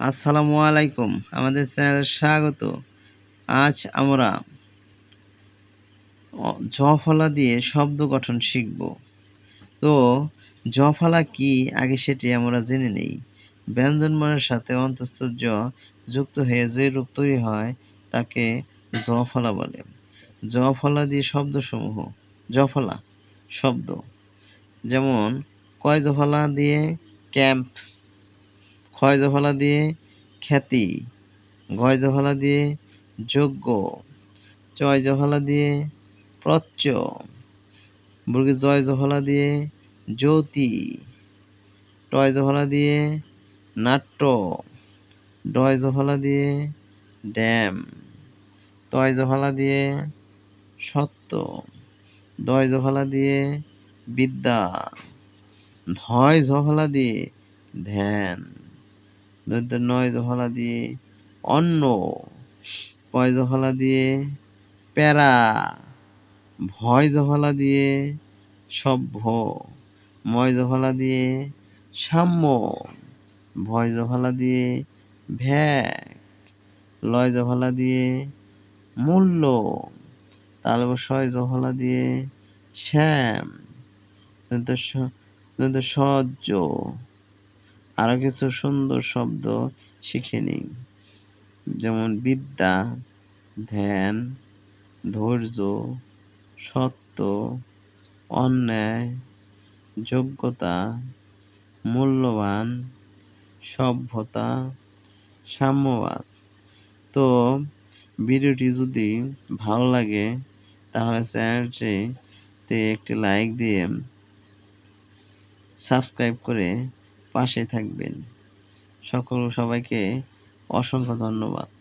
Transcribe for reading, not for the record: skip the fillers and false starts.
আসসালামু আলাইকুম, আমাদের চ্যানেলে স্বাগত। আজ আমরা জ ফলা দিয়ে শব্দ গঠন শিখব। তো জ ফলা কি আগে সেটি আমরা জেনে নেই। ব্যঞ্জনবর্ণের সাথে অন্তস্থ জ যুক্ত হয়ে যে রূপ তৈরি হয় তাকে জ-ফলা বলে। জ-ফলা দিয়ে শব্দসমূহ জ-ফলা শব্দ, যেমন কয় জ-ফলা দিয়ে ক্যাম্প, ক্ষয় জ-ফলা দিয়ে খ্যাতি, ঘয় জ-ফলা দিয়ে যোগ্য, চয় জ-ফলা দিয়ে প্রচ্য, জয় জ-ফলা দিয়ে জ্যোতি, টয় জ-ফলা দিয়ে নাট্য, ডয় জ-ফলা দিয়ে ড্যাম, তয় জ-ফলা দিয়ে সত্য, দয় জ-ফলা দিয়ে বিদ্যা, ধয় জ-ফলা দিয়ে ধ্যান, নয় জ-ফলা দিয়ে অন্ন, পয় জ-ফলা দিয়ে প্যারা, ভয় জ-ফলা দিয়ে সভ্য, ময় জ-ফলা দিয়ে সাম্য, ভয় জ-ফলা দিয়ে ভ্যাক, লয় জ-ফলা দিয়ে মূল্য, তালবস্বয় জ-ফলা দিয়ে শ্যাম, সহ্য। আরো কিছু সুন্দর শব্দ শিখে নিই, যেমন বিদ্যা, ধ্যান, ধৈর্য, সত্য, অন্যায়, যোগ্যতা, মূল্যবান, সভ্যতা, সাম্যবাদ। তো ভিডিওটি যদি ভালো লাগে তাহলে চ্যানেলটিতে একটি লাইক দিয়ে সাবস্ক্রাইব করে পাশে থাকবেন। সবাইকে অসংখ্য ধন্যবাদ।